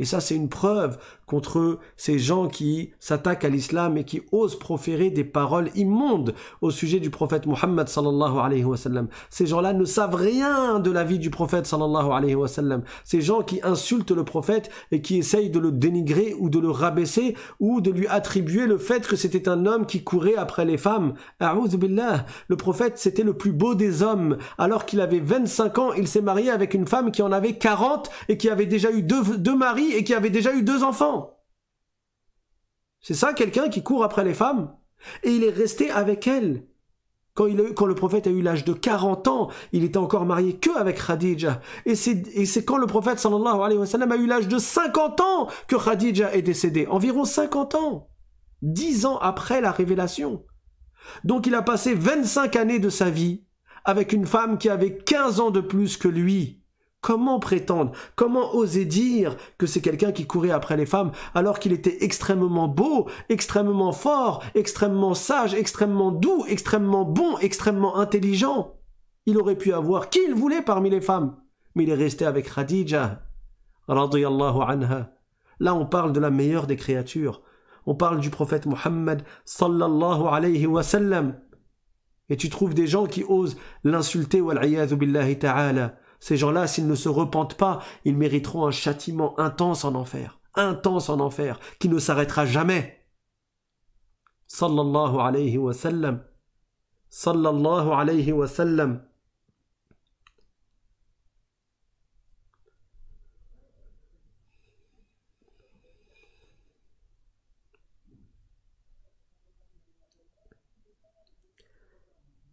Et ça, c'est une preuve contre ces gens qui s'attaquent à l'islam et qui osent proférer des paroles immondes au sujet du prophète Muhammad sallallahu alayhi wa sallam. Ces gens-là ne savent rien de la vie du prophète sallallahu alayhi wa sallam. Ces gens qui insultent le prophète et qui essayent de le dénigrer ou de le rabaisser ou de lui attribuer le fait que c'était un homme qui courait après les femmes. A'oudhu billah. Le prophète, c'était le plus beau des hommes. Alors qu'il avait 25 ans, il s'est marié avec une femme qui en avait 40 et qui avait déjà eu deux maris et qui avait déjà eu 2 enfants. C'est ça, quelqu'un qui court après les femmes. Et il est resté avec elle. Quand le prophète a eu l'âge de 40 ans, il était encore marié que avec Khadija. Et c'est quand le prophète sallallahu alayhi wa sallam a eu l'âge de 50 ans que Khadija est décédée. Environ 50 ans. 10 ans après la révélation. Donc il a passé 25 années de sa vie avec une femme qui avait 15 ans de plus que lui. Comment prétendre, comment oser dire que c'est quelqu'un qui courait après les femmes alors qu'il était extrêmement beau, extrêmement fort, extrêmement sage, extrêmement doux, extrêmement bon, extrêmement intelligent? Il aurait pu avoir qui il voulait parmi les femmes, mais il est resté avec Khadija, radiyallahu anha. Là, on parle de la meilleure des créatures. On parle du prophète Muhammad sallallahu alayhi wa sallam. Et tu trouves des gens qui osent l'insulter, wal-'iyadhu billahi ta'ala. Ces gens-là, s'ils ne se repentent pas, ils mériteront un châtiment intense en enfer, qui ne s'arrêtera jamais. Sallallahu alayhi wa sallam. Sallallahu alayhi wa sallam.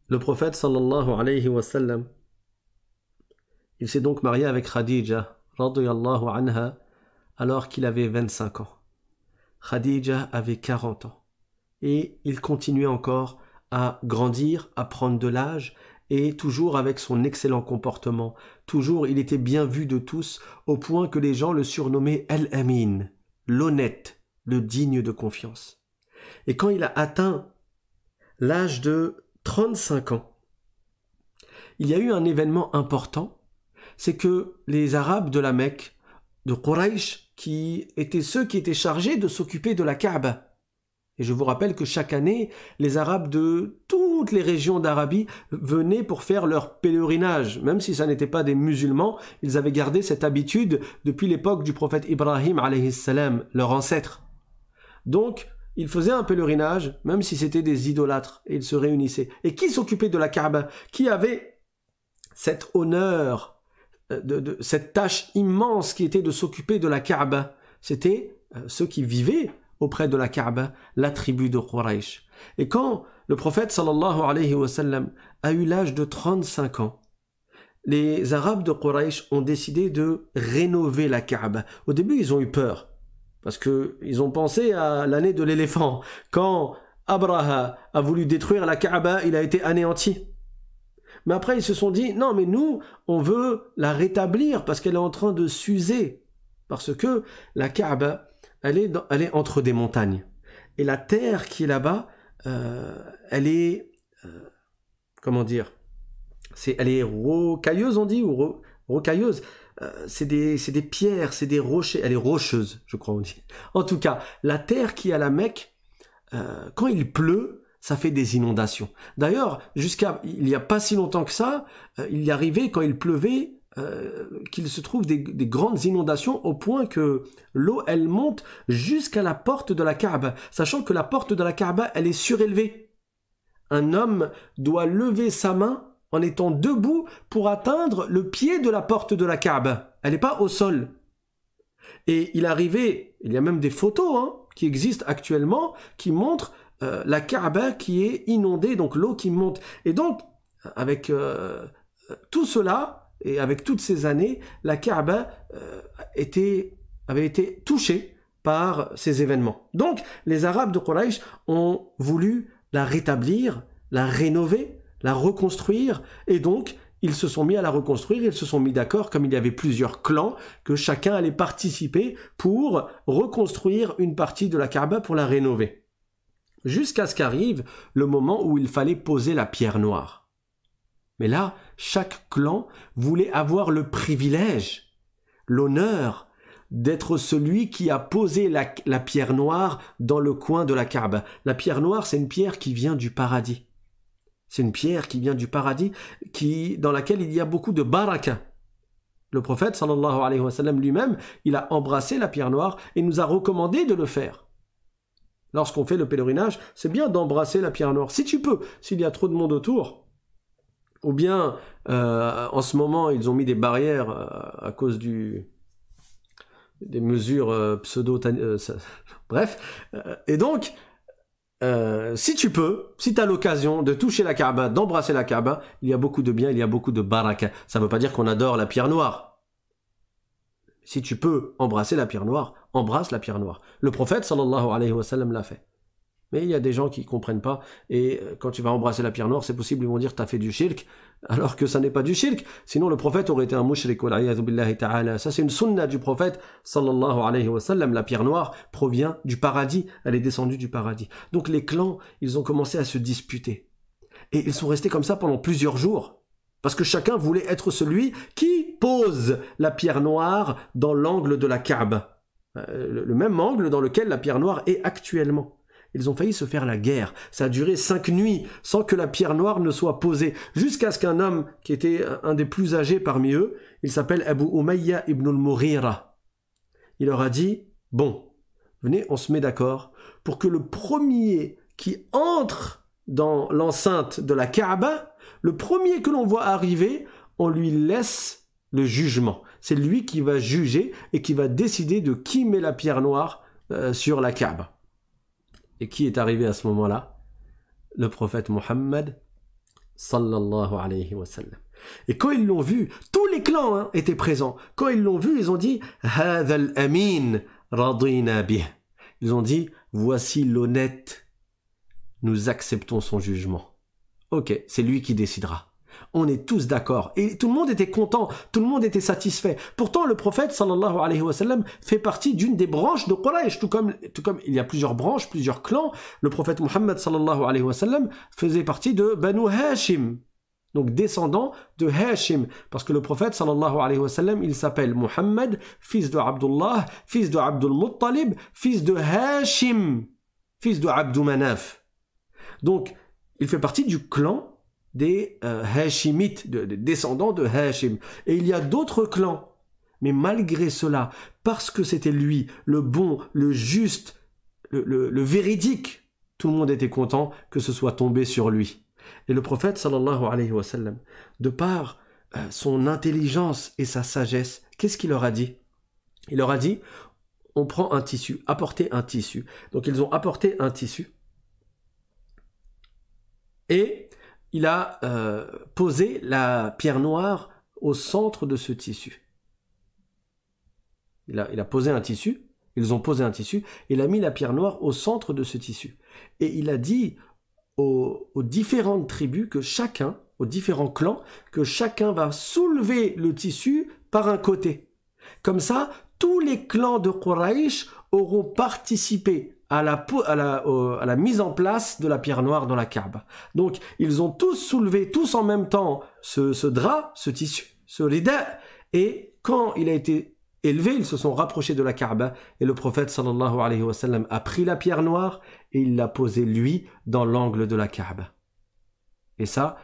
Le prophète sallallahu alayhi wa sallam, il s'est donc marié avec Khadija, radiyallahu anha, alors qu'il avait 25 ans. Khadija avait 40 ans. Et il continuait encore à grandir, à prendre de l'âge, et toujours avec son excellent comportement. Toujours, il était bien vu de tous, au point que les gens le surnommaient Al-Amin, l'honnête, le digne de confiance. Et quand il a atteint l'âge de 35 ans, il y a eu un événement important, c'est que les Arabes de la Mecque, de Quraysh, qui étaient ceux qui étaient chargés de s'occuper de la Kaaba. Et je vous rappelle que chaque année, les Arabes de toutes les régions d'Arabie venaient pour faire leur pèlerinage. Même si ça n'était pas des musulmans, ils avaient gardé cette habitude depuis l'époque du prophète Ibrahim alayhi salam, leur ancêtre. Donc, ils faisaient un pèlerinage, même si c'était des idolâtres, et ils se réunissaient. Et qui s'occupait de la Kaaba? Qui avait cet honneur, de cette tâche immense qui était de s'occuper de la Kaaba? C'était ceux qui vivaient auprès de la Kaaba, la tribu de Quraysh. Et quand le prophète sallallahu alayhi wa sallam a eu l'âge de 35 ans, les Arabes de Quraysh ont décidé de rénover la Kaaba. Au début, ils ont eu peur, parce qu'ils ont pensé à l'année de l'éléphant. Quand Abraha a voulu détruire la Kaaba, il a été anéanti. Mais après, ils se sont dit, non, mais nous, on veut la rétablir parce qu'elle est en train de s'user. Parce que la Kaaba, elle est entre des montagnes. Et la terre qui est là-bas, elle est, comment dire, elle est rocailleuse, on dit, ou rocailleuse. C'est des pierres, c'est des rochers. Elle est rocheuse, je crois on dit. En tout cas, la terre qui est à la Mecque, quand il pleut, ça fait des inondations. D'ailleurs, jusqu'à il n'y a pas si longtemps que ça, il y arrivait quand il pleuvait qu'il se trouve des grandes inondations au point que l'eau, elle monte jusqu'à la porte de la Kaaba, sachant que la porte de la Kaaba, elle est surélevée. Un homme doit lever sa main en étant debout pour atteindre le pied de la porte de la Kaaba. Elle n'est pas au sol. Et il y a même des photos qui existent actuellement qui montrent la Kaaba qui est inondée, donc l'eau qui monte. Et donc, avec tout cela, et avec toutes ces années, la Kaaba avait été touchée par ces événements. Donc, les Arabes de Quraysh ont voulu la rétablir, la rénover, la reconstruire, et donc, ils se sont mis à la reconstruire, ils se sont mis d'accord, comme il y avait plusieurs clans, que chacun allait participer pour reconstruire une partie de la Kaaba pour la rénover. Jusqu'à ce qu'arrive le moment où il fallait poser la pierre noire. Mais là, chaque clan voulait avoir le privilège, l'honneur d'être celui qui a posé la pierre noire dans le coin de la Kaaba. La pierre noire, c'est une pierre qui vient du paradis. C'est une pierre qui vient du paradis, dans laquelle il y a beaucoup de baraka. Le prophète, sallallahu alayhi wa sallam, lui-même, il a embrassé la pierre noire et nous a recommandé de le faire. Lorsqu'on fait le pèlerinage, c'est bien d'embrasser la pierre noire. Si tu peux, s'il y a trop de monde autour, ou bien en ce moment ils ont mis des barrières à cause des mesures pseudo... bref, et donc si tu peux, si tu as l'occasion de toucher la Kaaba, d'embrasser la Kaaba, il y a beaucoup de bien, il y a beaucoup de baraka. Ça ne veut pas dire qu'on adore la pierre noire. Si tu peux embrasser la pierre noire, embrasse la pierre noire. Le prophète sallallahu alayhi wa sallam l'a fait. Mais il y a des gens qui ne comprennent pas, et quand tu vas embrasser la pierre noire, c'est possible, ils vont dire tu as fait du shirk, alors que ça n'est pas du shirk, sinon le prophète aurait été un mushrik, ça c'est une sunna du prophète, sallallahu alayhi wa sallam. La pierre noire provient du paradis, elle est descendue du paradis. Donc les clans, ils ont commencé à se disputer, et ils sont restés comme ça pendant plusieurs jours, parce que chacun voulait être celui qui pose la pierre noire dans l'angle de la Kaaba, le même angle dans lequel la pierre noire est actuellement. Ils ont failli se faire la guerre. Ça a duré 5 nuits sans que la pierre noire ne soit posée, jusqu'à ce qu'un homme qui était un des plus âgés parmi eux, il s'appelle Abu Umayya ibn al-Mughira. Il leur a dit, bon, venez, on se met d'accord pour que le premier qui entre dans l'enceinte de la Kaaba, le premier que l'on voit arriver, on lui laisse le jugement. C'est lui qui va juger et qui va décider de qui met la pierre noire sur la Kaaba. Et qui est arrivé à ce moment-là? Le prophète Mohammed sallallahu alayhi wa sallam. Et quand ils l'ont vu, tous les clans étaient présents. Quand ils l'ont vu, ils ont dit Hadha al-amin radina bih. Ils ont dit voici l'honnête, nous acceptons son jugement. Ok, c'est lui qui décidera. On est tous d'accord. Et tout le monde était content, tout le monde était satisfait. Pourtant, le prophète, sallallahu alayhi wa sallam, fait partie d'une des branches de Quraysh. Tout comme il y a plusieurs branches, plusieurs clans, le prophète Mohammed, sallallahu alayhi wa sallam, faisait partie de Banu Hashim. Donc, descendant de Hashim. Parce que le prophète, sallallahu alayhi wa sallam, il s'appelle Mohammed, fils de Abdullah, fils de Abdul Muttalib, fils de Hashim, fils de Abdou Manaf. Donc, il fait partie du clan des Hashimites, des descendants de Hashim. Et il y a d'autres clans. Mais malgré cela, parce que c'était lui, le bon, le juste, le véridique, tout le monde était content que ce soit tombé sur lui. Et le prophète, sallallahu alayhi wa sallam, de par son intelligence et sa sagesse, qu'est-ce qu'il leur a dit? Il leur a dit, on prend un tissu, apportez un tissu. Donc ils ont apporté un tissu. Et il a posé la pierre noire au centre de ce tissu. Il a posé un tissu, ils ont posé un tissu, il a mis la pierre noire au centre de ce tissu. Et il a dit aux différentes tribus que chacun, aux différents clans, que chacun va soulever le tissu par un côté. Comme ça, tous les clans de Quraysh auront participé à la mise en place de la pierre noire dans la Kaaba. Donc, ils ont tous soulevé, tous en même temps, ce drap, ce tissu, ce rida, et quand il a été élevé, ils se sont rapprochés de la Kaaba, et le prophète sallallahu alayhi wa sallam a pris la pierre noire, et il l'a posée, lui, dans l'angle de la Kaaba. Et ça,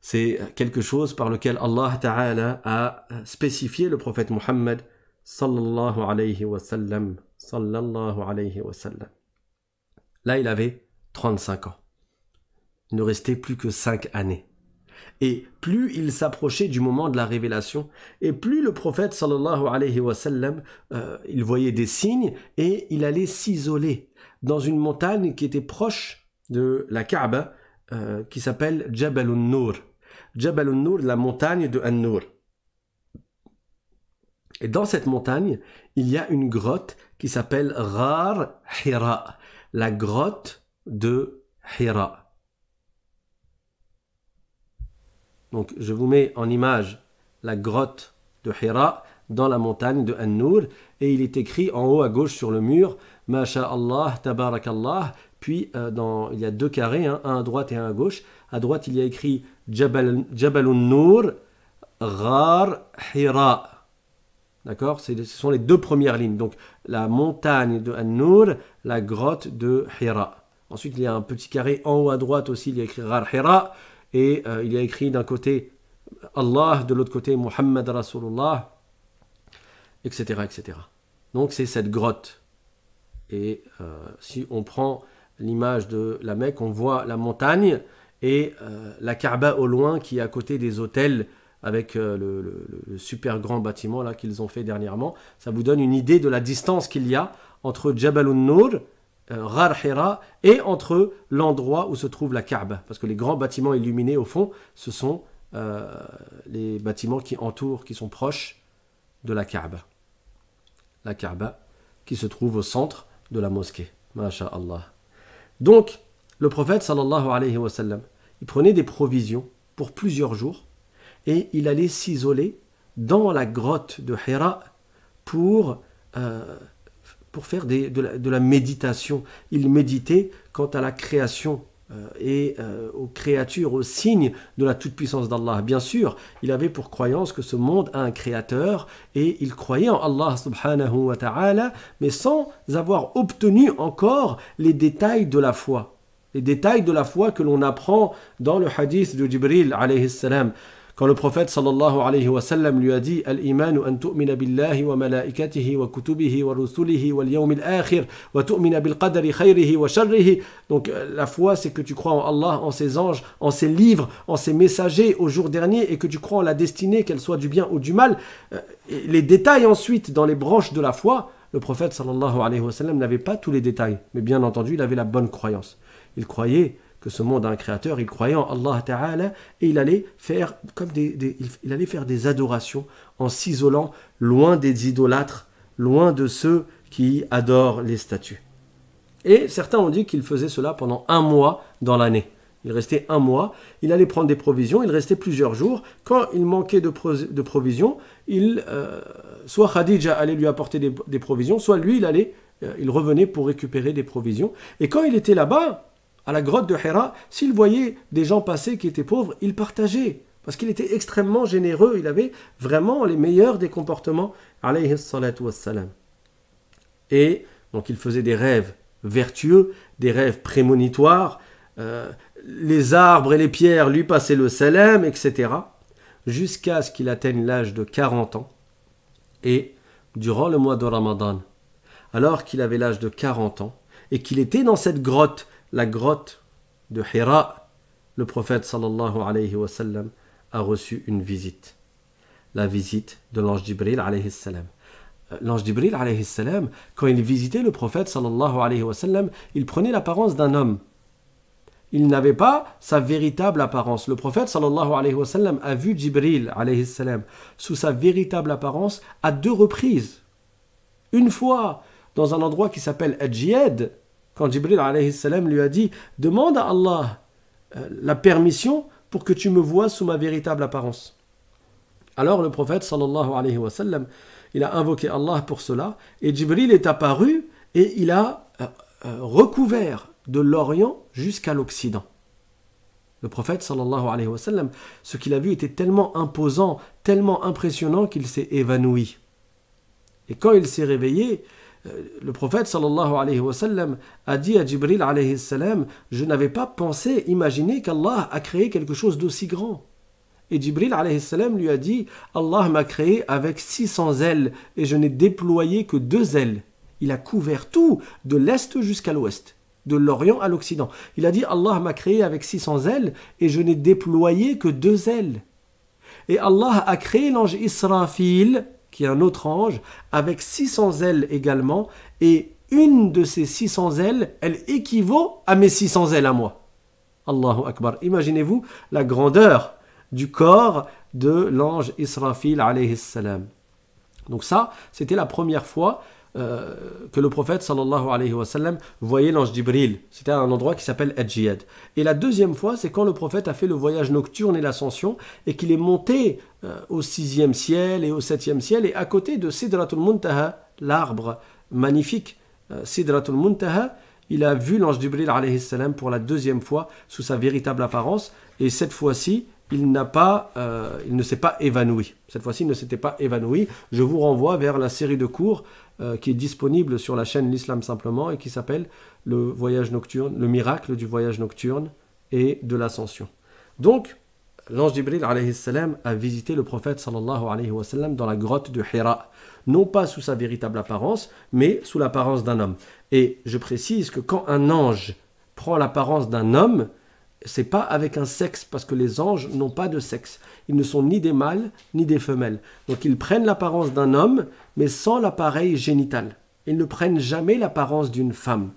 c'est quelque chose par lequel Allah Ta'ala a spécifié le prophète Muhammad sallallahu alayhi wa sallam. Sallallahu alayhi wa sallam. Là, il avait 35 ans. Il ne restait plus que 5 années. Et plus il s'approchait du moment de la révélation, et plus le prophète sallallahu alayhi wa sallam, il voyait des signes, et il allait s'isoler dans une montagne qui était proche de la Kaaba, qui s'appelle Jabal al-Nur. Jabal al-Nur, la montagne de An-Nur. Et dans cette montagne, il y a une grotte qui s'appelle Ghar Hira, la grotte de Hira. Donc je vous mets en image la grotte de Hira dans la montagne de An-Nur, et il est écrit en haut à gauche sur le mur Masha'Allah, Tabarakallah. Puis il y a 2 carrés, un à droite et un à gauche. À droite, il y a écrit Jabal al-Nur, Ghar Hira. D'accord? Ce sont les 2 premières lignes. Donc, la montagne de An-Nur, la grotte de Hira. Ensuite, il y a un petit carré en haut à droite aussi, il y a écrit Ghar Hira. Et il y a écrit d'un côté Allah, de l'autre côté Muhammad Rasulullah, etc., etc. Donc, c'est cette grotte. Et si on prend l'image de la Mecque, on voit la montagne et la Kaaba au loin qui est à côté des hôtels avec le super grand bâtiment là qu'ils ont fait dernièrement. Ça vous donne une idée de la distance qu'il y a entre Jabal al-Nur, Ghar Hira, et entre l'endroit où se trouve la Kaaba. Parce que les grands bâtiments illuminés au fond, ce sont les bâtiments qui entourent, qui sont proches de la Kaaba. La Kaaba qui se trouve au centre de la mosquée. Masha'Allah. Donc, le prophète sallallahu alayhi wa sallam, il prenait des provisions pour plusieurs jours, et il allait s'isoler dans la grotte de Hira pour faire de la méditation. Il méditait quant à la création et aux créatures, aux signes de la toute-puissance d'Allah. Bien sûr, il avait pour croyance que ce monde a un créateur, et il croyait en Allah subhanahu wa ta'ala, mais sans avoir obtenu encore les détails de la foi. Les détails de la foi que l'on apprend dans le hadith de Jibril alayhi salam. Quand le prophète sallallahu alayhi wa sallam lui a dit Al-imanu an tu'mina billahi wa malaikatihi wa kutubihi wa rusulihi wal yawmil akhir wa tu'mina bil qadari khayrihi wa sharrihi. Donc la foi, c'est que tu crois en Allah, en ses anges, en ses livres, en ses messagers au jour dernier, et que tu crois en la destinée, qu'elle soit du bien ou du mal. Les détails ensuite dans les branches de la foi, le prophète sallallahu alayhi wa sallam n'avait pas tous les détails, mais bien entendu il avait la bonne croyance. Il croyait que ce monde a un créateur, il croyait en Allah Ta'ala, et il allait faire il allait faire des adorations en s'isolant loin des idolâtres, loin de ceux qui adorent les statues. Et certains ont dit qu'il faisait cela pendant 1 mois dans l'année. Il restait 1 mois, il allait prendre des provisions, il restait plusieurs jours. Quand il manquait de provisions, soit Khadija allait lui apporter des provisions, soit lui, il revenait pour récupérer des provisions. Et quand il était là-bas, à la grotte de Hira, s'il voyait des gens passer qui étaient pauvres, il partageait. Parce qu'il était extrêmement généreux, il avait vraiment les meilleurs des comportements, alayhi salatu wassalam. Et donc il faisait des rêves vertueux, des rêves prémonitoires, les arbres et les pierres lui passaient le salam, etc. Jusqu'à ce qu'il atteigne l'âge de 40 ans. Et durant le mois de Ramadan, alors qu'il avait l'âge de 40 ans, et qu'il était dans cette grotte, la grotte de Hira, le prophète sallallahu alayhi wa sallam a reçu une visite. La visite de l'ange Jibril alayhi salam. L'ange Jibril alayhi salam, quand il visitait le prophète sallallahu alayhi wa sallam, il prenait l'apparence d'un homme. Il n'avait pas sa véritable apparence. Le prophète sallallahu alayhi wa sallam a vu Jibril alayhi salam sous sa véritable apparence à 2 reprises. Une fois dans un endroit qui s'appelle Adjiyad, quand Jibril alayhi salam lui a dit « Demande à Allah la permission pour que tu me vois sous ma véritable apparence. » Alors le prophète sallallahu alayhi wa sallam, il a invoqué Allah pour cela, et Jibril est apparu et il a recouvert de l'Orient jusqu'à l'Occident. Le prophète sallallahu alayhi wa sallam, ce qu'il a vu était tellement imposant, tellement impressionnant qu'il s'est évanoui. Et quand il s'est réveillé, le prophète sallallahu alayhi wa sallam a dit à Jibril alayhi salam, je n'avais pas pensé, imaginé qu'Allah a créé quelque chose d'aussi grand. Et Jibril alayhi salam lui a dit, Allah m'a créé avec 600 ailes et je n'ai déployé que 2 ailes. Il a couvert tout, de l'est jusqu'à l'ouest, de l'Orient à l'Occident. Il a dit, Allah m'a créé avec 600 ailes et je n'ai déployé que 2 ailes. Et Allah a créé l'ange Israfil, qui est un autre ange, avec 600 ailes également, et une de ces 600 ailes, elle équivaut à mes 600 ailes à moi. Allahu Akbar. Imaginez-vous la grandeur du corps de l'ange Israfil alayhi salam. Donc ça, c'était la première fois que le prophète sallallahu alayhi wa sallam voyait l'ange Jibril. C'était à un endroit qui s'appelle Adjiyad. Et la deuxième fois, c'est quand le prophète a fait le voyage nocturne et l'ascension et qu'il est monté au 6e ciel et au 7e ciel et à côté de Sidratul Muntaha, l'arbre magnifique Sidratul Muntaha, il a vu l'ange Jibril alayhi salam pour la deuxième fois sous sa véritable apparence et cette fois-ci, il ne s'est pas évanoui. Cette fois-ci, il ne s'était pas évanoui. Je vous renvoie vers la série de cours qui est disponible sur la chaîne L'Islam Simplement et qui s'appelle le voyage nocturne, le miracle du voyage nocturne et de l'ascension. Donc, l'ange Jibril alayhi salam a visité le prophète sallallahu alayhi wa sallam dans la grotte de Hira. Non pas sous sa véritable apparence, mais sous l'apparence d'un homme. Et je précise que quand un ange prend l'apparence d'un homme, c'est pas avec un sexe, parce que les anges n'ont pas de sexe. Ils ne sont ni des mâles, ni des femelles. Donc ils prennent l'apparence d'un homme, mais sans l'appareil génital. Ils ne prennent jamais l'apparence d'une femme.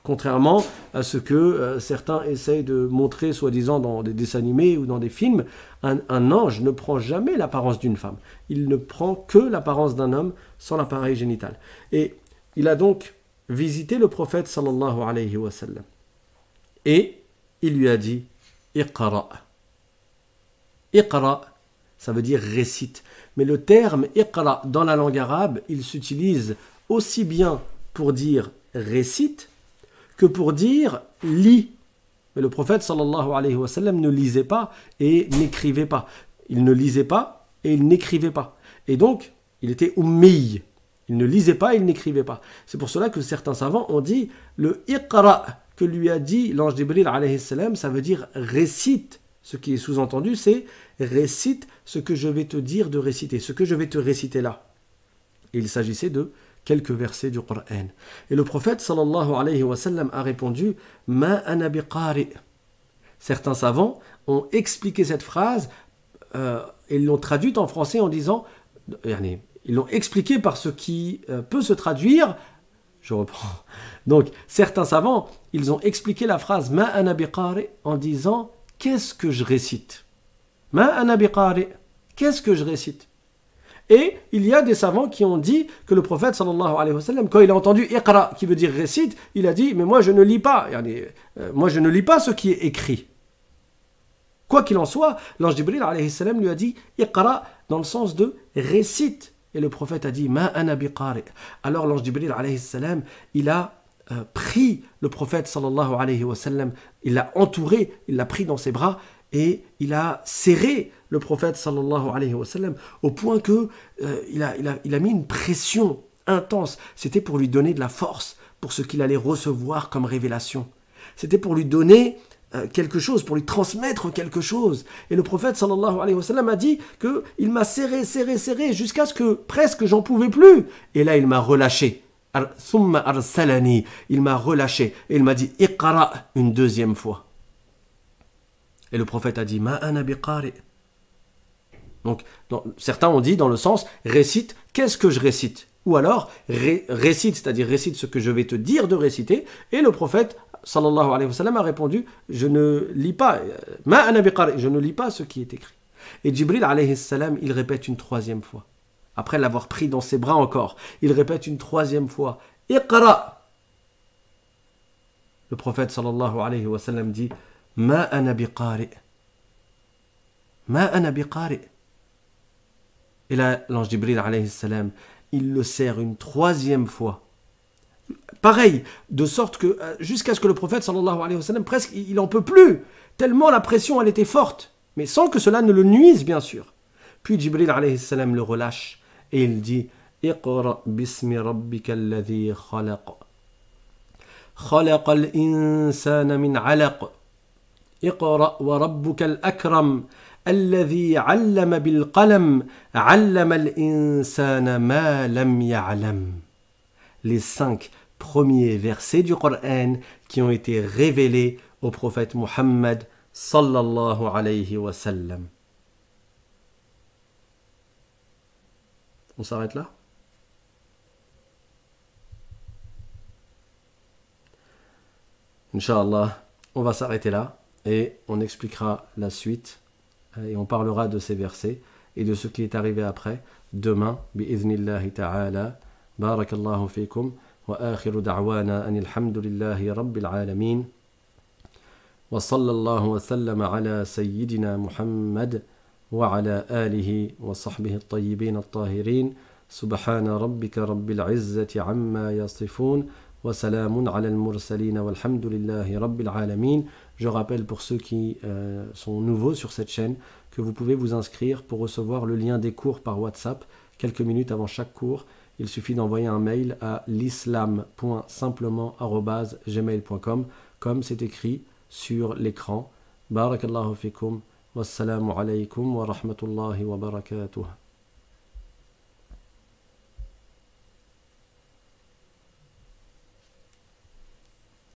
Contrairement à ce que certains essayent de montrer, soi-disant, dans des dessins animés ou dans des films, un ange ne prend jamais l'apparence d'une femme. Il ne prend que l'apparence d'un homme sans l'appareil génital. Et il a donc visité le prophète sallallahu alayhi wa sallam. Et il lui a dit « Iqra ». Iqra, ça veut dire récite. Mais le terme « Iqra » dans la langue arabe, il s'utilise aussi bien pour dire récite que pour dire lis. Mais le prophète sallallahu alayhi wa sallam ne lisait pas et n'écrivait pas. Il ne lisait pas et il n'écrivait pas. Et donc, il était ummi. Il ne lisait pas et il n'écrivait pas. C'est pour cela que certains savants ont dit le « Iqra » que lui a dit l'ange Jibril alayhi salam, ça veut dire récite. Ce qui est sous-entendu, c'est récite ce que je vais te dire de réciter, ce que je vais te réciter là. Et il s'agissait de quelques versets du Coran. Et le prophète sallallahu alayhi wa sallam a répondu Ma ana biqari. Certains savants ont expliqué cette phrase et l'ont traduite en français en disant, ils l'ont expliqué par ce qui peut se traduire. Je reprends. Donc, certains savants, ils ont expliqué la phrase Ma ana biqari en disant qu'est-ce que je récite? Ma ana biqari. Qu'est-ce que je récite? Et il y a des savants qui ont dit que le prophète sallallahu alayhi wa sallam, quand il a entendu Iqra, qui veut dire récite, il a dit mais moi je ne lis pas. Moi je ne lis pas ce qui est écrit. Quoi qu'il en soit, l'ange Jibril alayhi salam lui a dit Iqra dans le sens de récite. Et le prophète a dit Ma ana biqari. Alors l'ange Jibril alayhi salam, il a pris le prophète sallallahu alayhi wa sallam, il l'a entouré, il l'a pris dans ses bras et il a serré le prophète sallallahu alayhi wa sallam au point que il a mis une pression intense. C'était pour lui donner de la force pour ce qu'il allait recevoir comme révélation. C'était pour lui donner quelque chose, pour lui transmettre quelque chose. Et le prophète sallallahu alayhi wa sallam a dit qu'il m'a serré jusqu'à ce que presque j'en pouvais plus. Et là il m'a relâché. Thumma arsalani. Il m'a relâché et il m'a dit Iqra une deuxième fois. Et le prophète a dit Ma ana biqari. Donc certains ont dit dans le sens récite, qu'est-ce que je récite? Ou alors récite, c'est-à-dire récite ce que je vais te dire de réciter. Et le prophète sallallahu alayhi wa sallam a répondu je ne lis pas, Ma ana biqari, je ne lis pas ce qui est écrit. Et Jibril alayhi salam, il répète une troisième fois. Après l'avoir pris dans ses bras encore, il répète une troisième fois Iqra. Le prophète sallallahu alayhi wa sallam dit Ma ana biqari. Ma ana biqari. Et là, l'ange Jibril alayhi salam, il le serre une troisième fois. Pareil, de sorte que jusqu'à ce que le prophète sallallahu alayhi wa sallam, presque, il n'en peut plus, tellement la pression, elle était forte, mais sans que cela ne le nuise, bien sûr. Puis Jibril alayhi salam le relâche et il dit Iqra bismi rabbika alladhi khalaq. خلق الإنسان من علق اقرأ وربك الأكرم الذي علم بالقلم علم الإنسان ما لم يعلم. Les 5 premiers versets du Coran qui ont été révélés au prophète Muhammad sallallahu alayhi wa sallam. On s'arrête là? Inch'Allah, on va s'arrêter là et on expliquera la suite et on parlera de ces versets et de ce qui est arrivé après demain, bi'idhnillahi ta'ala. Barakallahu fikum wa akhiru da'wana anil hamdulillahi rabbil alamin wa sallallahu wa sallama ala sayyidina Muhammad wa ala alihi wa sahbihi at-tayyibin at-tahirin. Subhana rabbika rabbil izzati amma yasifun. وسلام على المرسلين والحمد لله رب العالمين. Je rappelle pour ceux qui sont nouveaux sur cette chaîne que vous pouvez vous inscrire pour recevoir le lien des cours par WhatsApp quelques minutes avant chaque cours. Il suffit d'envoyer un mail à l'islam.simplement@gmail.com comme c'est écrit sur l'écran. Barakallahu fikum. Wassalamu alaykum wa rahmatullahi wa barakatuh.